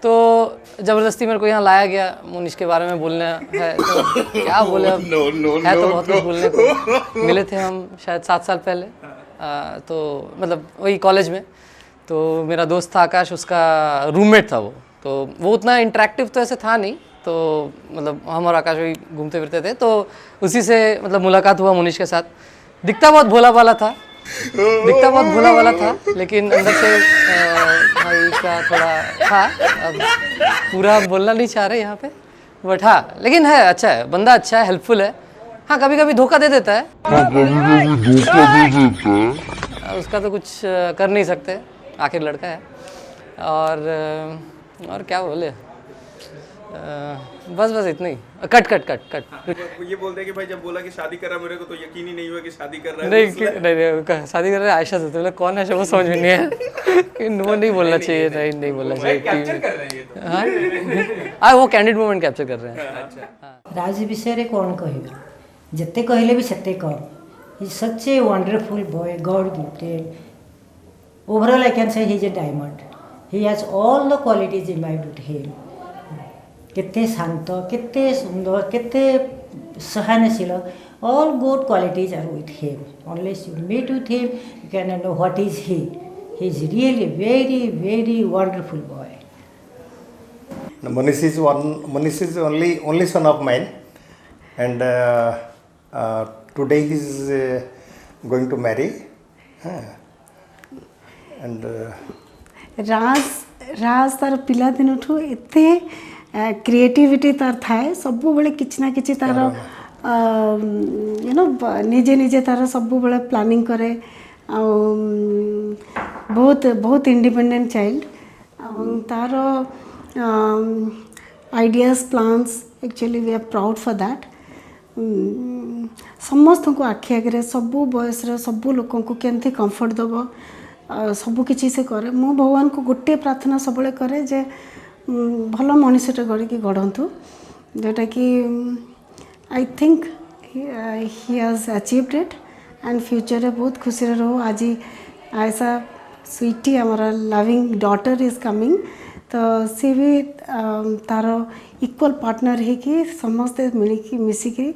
तो ज़बरदस्ती मेरे को यहाँ लाया गया, मुनीश के बारे में बोलना है तो क्या बोले अब, है तो बहुत कुछ बोलने को। मिले थे हम शायद 7 साल पहले, तो मतलब वही कॉलेज में। तो मेरा दोस्त था आकाश, उसका रूममेट था वो, तो वो उतना इंटरेक्टिव तो ऐसे था नहीं, तो मतलब हम और आकाश वही घूमते फिरते थे, तो उसी से मतलब मुलाकात हुआ मुनीश के साथ। दिखता बहुत भोला वाला था, लेकिन अंदर से भाई का थोड़ा था। अब पूरा बोलना नहीं चाह रहे यहाँ पे, बट हाँ, लेकिन है अच्छा है, बंदा अच्छा है, हेल्पफुल है। हाँ कभी कभी धोखा दे देता है, उसका तो कुछ कर नहीं सकते, आखिर लड़का है। और क्या बोले, बस इतना ही। कट। ये बोलते हैं कि भाई जब बोला कि शादी करा मेरे को तो यकीन ही नहीं हुआ कि शादी कर रहा है। नहीं शादी कर रहे आयशा से, तो कौन है वो समझ में नहीं है। वो नहीं बोलना चाहिए, नहीं बोलना चाहिए। कैप्चर कर रहे हैं ये तो। हाँ वो कैंडिड मोमेंट कैप्चर कर रहे हैं। अच्छा, राज विषय कौन कह, जिते कहले भी सेते कम। He is such a wonderful boy, God gifted. Overall I can say he is a diamond. He has all the qualities imbibed with him. केते शांत, केते सुंदर, केते सहनशील, all good qualities are with him. Unless you meet with him, you cannot know what is he. He is really very wonderful boy. Manish is only son of mine, and today he is going to marry, and राज तार पिला दिन एते creativity तार थाए, सब बेले किछि ना किछि तार यू नो निजे तार सब बेले प्लानिंग करे। बहुत independent child, their ideas plans, actually we are proud for that. समस्त को आखि आगे सबू बयस सबू लोक को केमती कंफर्ट दब सबू किछि से करे। मु भगवान को गोटे प्रार्थना सब करे जे भल मनीषटे गढ़ी गढ़ंतु, जोटा कि I think he has achieved it, and future रे बहुत खुशी रहो। आज ऐसा स्वीटी हमारा लविंग डॉटर इज कमिंग, तो सी भी तार इक्वल पार्टनर है कि समस्ते मिलिकी मिसिकी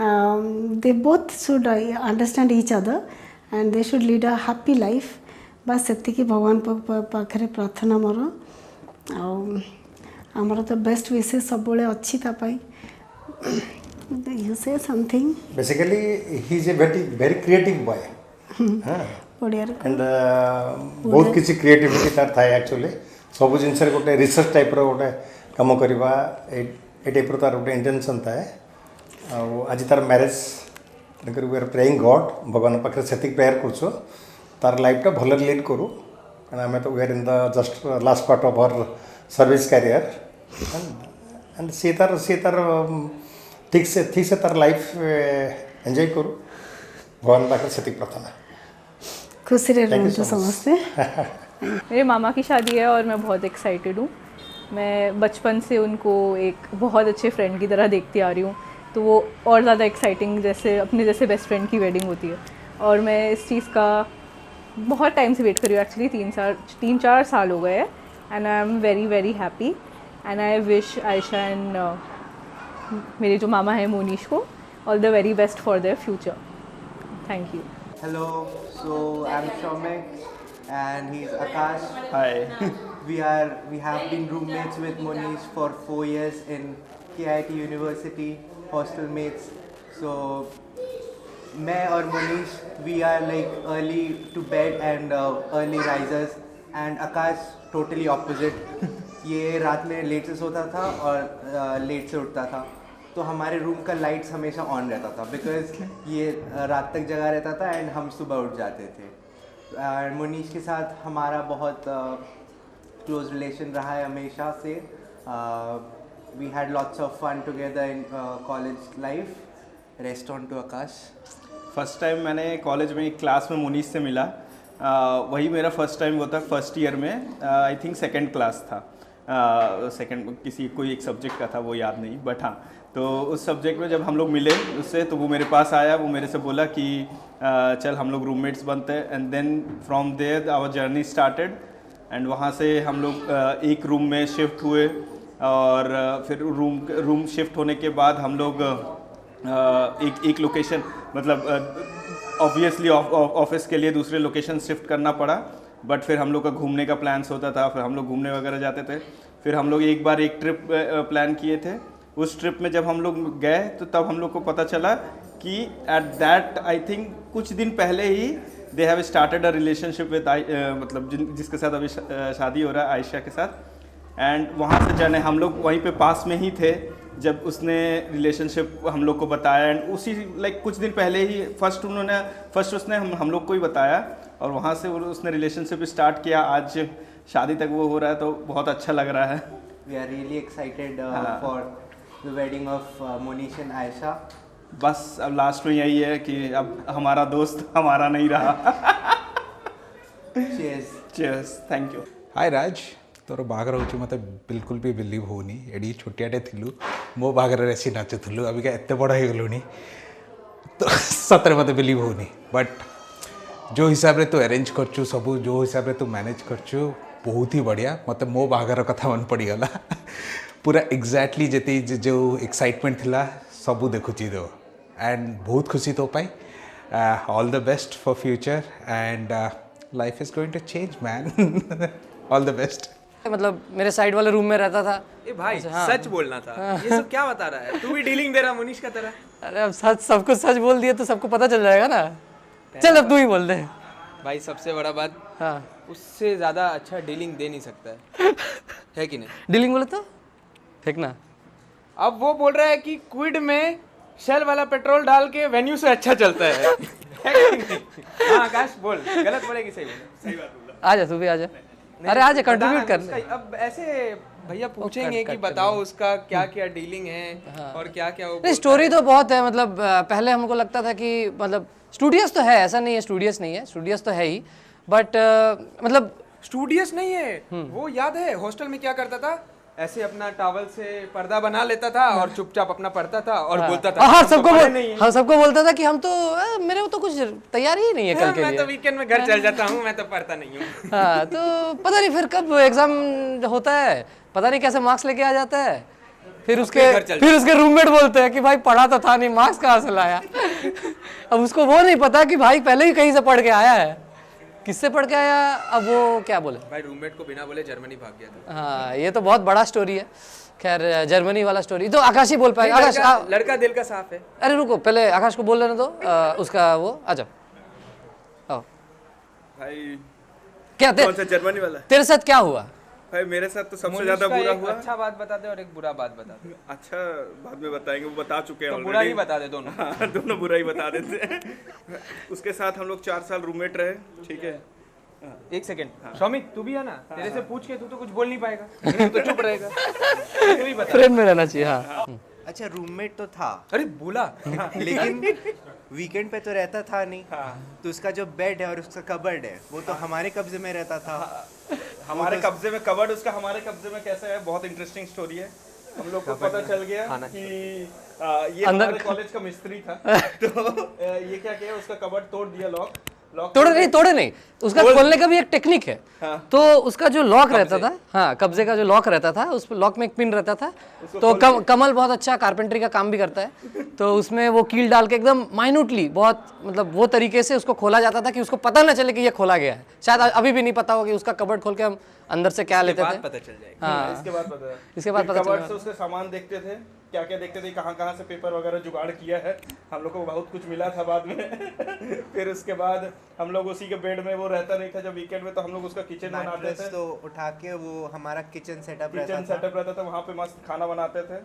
they both should understand each other and they should lead a happy life. बस सेतिकी भगवान पाखे प्रार्थना मोर। आमर तो बेस्ट विशेष सब अच्छी तापाई। You say something. Basically, he is a very creative boy. बढ़िया and बहुत किसी क्रिएटिविटी तार था एक्चुअली। सब जिनस गोटे रिसर्च टाइप गोटे कम करवा ए टाइप तार गोटे इंटेंशन था। आज their marriage we are praying God, भगवान पाखे से प्रेयर कर तार लाइफ टा भल लीड करूँ। आम तो we are in the just last part of our service career, and सी तार ठीक से तार लाइफ एंजॉय करूँ। भगवान पाखे से प्रार्थना। खुशी रहे समझते। मेरे मामा की शादी है और मैं बहुत एक्साइटेड हूँ। मैं बचपन से उनको एक बहुत अच्छे फ्रेंड की तरह देखती आ रही हूँ, तो वो और ज़्यादा एक्साइटिंग, जैसे अपने जैसे बेस्ट फ्रेंड की वेडिंग होती है। और मैं इस चीज़ का बहुत टाइम से वेट कर रही हूँ, एक्चुअली 3-4 साल हो गए हैं, and I am very happy and I wish Ayesha and मेरे जो मामा हैं मोनीश को all the very best for their future. Thank you. Hello, so I'm Shaumek and he's Akash. Hi. We have been roommates with Monish for 4 years in KIT University, hostel mates. So मैं और Monish, we are like early to bed and early risers, and Akash totally opposite. ये रात में late से सोता था और late से उठता था, तो हमारे रूम का लाइट्स हमेशा ऑन रहता था बिकॉज ये रात तक जगा रहता था एंड हम सुबह उठ जाते थे। मुनीश के साथ हमारा बहुत क्लोज रिलेशन रहा है हमेशा से। We had lots of fun together in college life. Rest on to Akash. First time मैंने कॉलेज में एक क्लास में मुनीश से मिला, वही मेरा फर्स्ट टाइम होता फर्स्ट ईयर में, आई थिंक सेकंड क्लास था, सेकंड कोई एक सब्जेक्ट का था, वो याद नहीं, बट हाँ। तो उस सब्जेक्ट में जब हम लोग मिले उससे, तो वो मेरे पास आया, वो मेरे से बोला कि चल हम लोग रूममेट्स बनते हैं, and then from there our journey started. And वहाँ से हम लोग एक रूम में शिफ्ट हुए और फिर रूम शिफ्ट होने के बाद हम लोग एक लोकेशन मतलब ऑब्वियसली ऑफिस के लिए दूसरे लोकेशन शिफ्ट करना पड़ा, बट फिर हम लोग का घूमने का प्लान्स होता था, फिर हम लोग घूमने वगैरह जाते थे। फिर हम लोग एक बार एक ट्रिप प्लान किए थे। उस ट्रिप में जब हम लोग गए तो तब हम लोग को पता चला कि एट दैट आई थिंक कुछ दिन पहले ही they have started a relationship with मतलब जिसके साथ अभी शादी हो रहा है, आयशा के साथ। एंड वहाँ से जाने हम लोग वहीं पे पास में ही थे जब उसने रिलेशनशिप हम लोग को बताया। एंड उसी लाइक कुछ दिन पहले ही फर्स्ट उसने हम लोग को ही बताया और वहाँ से उसने रिलेशनशिप स्टार्ट किया। आज शादी तक वो हो रहा है तो बहुत अच्छा लग रहा है। We are really excited for the wedding of Monish and Ayesha. बस अब लास्ट में यही है कि अब हमारा दोस्त हमारा नहीं रहा। Cheers, thank you. Hi Raj, तोर बागर हो मत बिल्कुल भी बिलीव होनी। एडी छोटियाटे थिलु मो बागर आसी नाचुलु, अबिका एत बड़ हो गलुनी तो सतरे मत बिलीव होनी। बट जो हिसाब रे तू अरेंज करचु सब, जो हिसाब रे तू मैनेज करचु बहुत ही बढ़िया। मत मो बागर कथा मन पड़गला पूरा एग्जैक्टली जति जो एक्साइटमेंट थिला सबू देखुची दो। एंड बहुत खुशी तो पाई। All the best for future and life is going to change man. All the best. मतलब मेरे साइड वाले रूम में रहता था। ए भाई सच बोलना था। ये सब क्या बता रहा है? तू भी डीलिंग दे रहा मोनीश का तरह। अरे अब सच सब कुछ सच बोल दिया तो सबको पता चल जाएगा ना। चल अब तू ही बोल दे। भाई सबसे बड़ा बात, हाँ, उससे ज्यादा अच्छा डीलिंग दे नहीं सकता है कि नहीं? डीलिंग बोले तो फेंकना। अब वो बोल रहा है कि क्विड में शेल वाला पेट्रोल डाल के वेन्यू से अच्छा चलता है कि नहीं? हाँ आकाश बोल, गलत बोलेगी सही बोले। सही बात बोला। आ जा तू भी आ जा। अरे आ जा, कंट्रीब्यूट कर ले। अब ऐसे भैया पूछेंगे कि बताओ उसका क्या क्या डीलिंग है और क्या क्या वो। स्टोरी तो बहुत है। मतलब पहले हमको लगता था कि मतलब स्टूडियस तो है, ऐसा नहीं है स्टूडियस नहीं है, स्टूडियस तो है ही, बट मतलब स्टूडियस नहीं है। वो याद है हॉस्टल में क्या करता था? ऐसे अपना टॉवल से पर्दा बना लेता था और चुपचाप अपना पढ़ता था और बोलता था हाँ सबको बोलता था कि हम तो मेरे को तो कुछ तैयारी ही नहीं है कल के मैं लिए। तो वीकेंड में घर चल जाता हूँ, मैं तो पढ़ता नहीं हूँ। हाँ तो पता नहीं फिर कब एग्जाम होता है, पता नहीं कैसे मार्क्स लेके आ जाता है। फिर उसके रूममेट बोलते हैं कि भाई पढ़ा तो था नहीं, मार्क्स कहाँ से लाया। अब उसको वो नहीं पता कि भाई पहले ही कहीं से पढ़ के आया है, किससे पढ़ के आया। अब वो क्या बोले, भाई रूममेट को बिना बोले जर्मनी भाग गया था। हाँ ये तो बहुत बड़ा स्टोरी है। खैर जर्मनी वाला स्टोरी तो आकाश ही बोल पाएगा। आकाश लड़का दिल का साफ है। अरे रुको, पहले आकाश को बोल लेने दो। उसका वो आ जाओ। आओ भाई क्या कौन सा जर्मनी वाला? तेरे साथ क्या हुआ? भाई मेरे साथ तो सबसे ज्यादा बुरा हुआ। अच्छा बात बता दे और एक बुरा बात बता दे। अच्छा बाद में बताएंगे, वो बता चुके हैं। तो बुरा ही बता दे दोनों। हाँ, दोनों बुरा ही बता देते हैं। उसके साथ हम लोग 4 साल रूममेट रहे, ठीक है। एक सेकंड सौमिक, तू भी है ना? तेरे से पूछ के तू तो कुछ बोल नहीं पाएगा, तू तो चुप रहेगा। तू ही बता। फ्रेंड में रहना चाहिए। हाँ अच्छा रूममेट तो था, अरे बोला लेकिन वीकेंड पे तो रहता था नहीं। तो उसका जो बेड है और उसका कबर्ड है वो तो हमारे कब्जे में रहता था। हमारे कब्जे में कबर्ड, उसका हमारे कब्जे में कैसा है, बहुत इंटरेस्टिंग स्टोरी है। हम लोग को पता चल गया कि ये हमारे कॉलेज का मिस्त्री था। तो ये क्या किया, उसका कबर्ड तोड़ दिया, लॉक तोड़े नहीं, उसका खोलने का भी एक टेक्निक है। हाँ। तो उसका जो लॉक रहता था, हाँ कब्जे का जो लॉक रहता था, उस लॉक में एक पिन रहता था। तो कमल बहुत अच्छा कारपेंटरी का काम भी करता है, तो उसमें वो कील डाल के एकदम माइन्यूटली, बहुत मतलब वो तरीके से उसको खोला जाता था कि उसको पता ना चले कि ये खोला गया है। शायद अभी भी नहीं पता हो कि उसका कबर्ड खोल के हम अंदर से क्या लेते थे, पता चल जाएगा। हाँ इसके बाद पता है। इसके बाद पता कबर्ड चला से उसके सामान देखते थे, क्या क्या देखते थे, कहाँ कहाँ से पेपर वगैरह जुगाड़ किया है। हम लोग को बहुत कुछ मिला था बाद में। फिर उसके बाद हम लोग उसी के बेड में, वो रहता नहीं था जब वीकेंड में, तो हम लोग उसका किचन बनाते थे। तो उठा के वो हमारा किचन सेटअप रहता था, वहाँ पे मस्त खाना बनाते थे।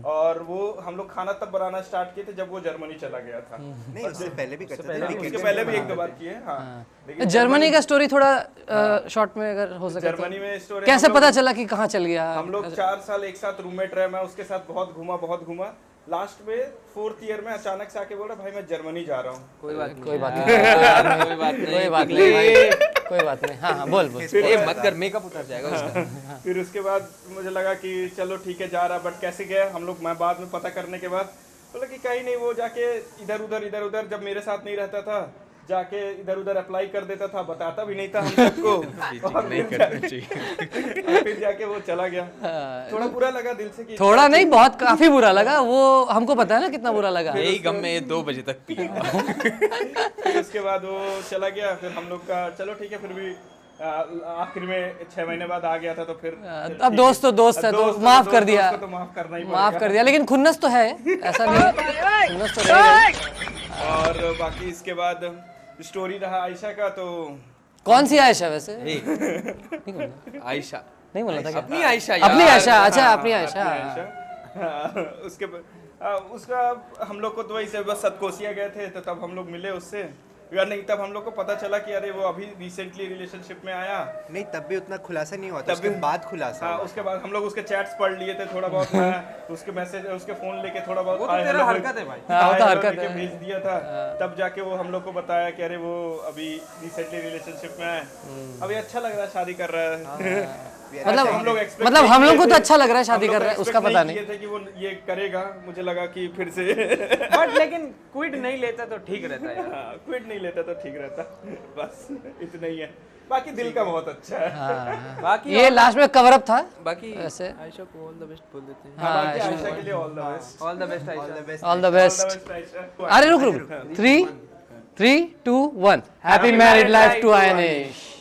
और वो हम लोग खाना तब बनाना स्टार्ट किए थे जब वो जर्मनी चला गया था। नहीं उससे पहले भी करते थे, उसके पहले भी 1-2 बार किए। हाँ जर्मनी का स्टोरी थोड़ा शॉर्ट में अगर हो सके। जर्मनी में स्टोरी कैसे पता चला कि कहाँ चल गया? हम लोग 4 साल एक साथ रूममेट रहे, मैं उसके साथ बहुत घूमा। लास्ट में 4th ईयर में अचानक से आके बोला भाई मैं जर्मनी जा रहा हूँ। कोई बात नहीं। हाँ बोल। मत कर, मेकअप उतर जाएगा उसका। फिर उसके बाद मुझे लगा कि चलो ठीक है जा रहा, बट कैसे गया हम लोग, मैं बाद में पता करने के बाद बोला कि कहीं नहीं, वो जाके इधर उधर जब मेरे साथ नहीं रहता था जाके इधर उधर अप्लाई कर देता था, बताता भी नहीं था हम सबको और नहीं करना चाहिए। फिर जाके वो चला गया। थोड़ा बुरा लगा दिल से कि थोड़ा नहीं, बहुत काफी बुरा लगा। वो हमको पता है ना कितना बुरा लगा। यही गम में 2 बजे तक पिया। फिर उसके बाद वो चला गया। फिर हम लोग का चलो ठीक है, फिर भी आखिर में 6 महीने बाद आ गया था, तो फिर अब दोस्त तो दोस्त है, तो माफ कर दिया, तो माफ करना ही माफ कर दिया। लेकिन खुन्नस तो है, ऐसा नहीं है, खुन्नस तो रहेगा। और बाकी इसके बाद स्टोरी रहा आयशा का। तो कौन सी आयशा वैसे? आयशा नहीं बोला था क्या? अपनी आयशा, अपनी आयशा, अच्छा अपनी आयशा। उसके उसका हम लोग को तो वही से बस सतकोसिया गए थे, तो तब हम लोग मिले उससे। या नहीं, तब हम लोग को पता चला कि अरे वो अभी रिसेंटली रिलेशनशिप में आया। नहीं, तब भी उतना खुलासा नहीं हुआ था, उसके बाद खुलासा हुआ। उसके बाद हम लोग उसके चैट्स पढ़ लिए थे थोड़ा बहुत। उसके मैसेज, उसके फोन लेके थोड़ा बहुत वो तो तेरा हरकत है भाई। हाँ, वो तो हरकत है। भेज दिया था। तब जाके वो हम लोग को बताया कि अरे वो अभी रिसेंटली रिलेशनशिप में है, अभी अच्छा लग रहा है, शादी कर रहा है। मतलब हम लोग हम लोग को तो अच्छा लग रहा है शादी कर रहा है, उसका पता नहीं थे कि वो ये करेगा। मुझे लगा कि फिर से बट लेकिन क्विट नहीं लेता तो ठीक रहता है यार। क्विट नहीं लेता तो ठीक रहता, बस इतना ही है। बाकी दिल का बहुत अच्छा है। बाकी ये लास्ट में कवर अप था। बाकी ऐसे आयशा को ऑल द बेस्ट बोल देते हैं। बाकी आयशा के लिए all the best. All the best Ayesha. All the best. Ayesha. अरे रुक 3, 2, 1 हैप्पी मैरिड लाइफ टू आयनेश।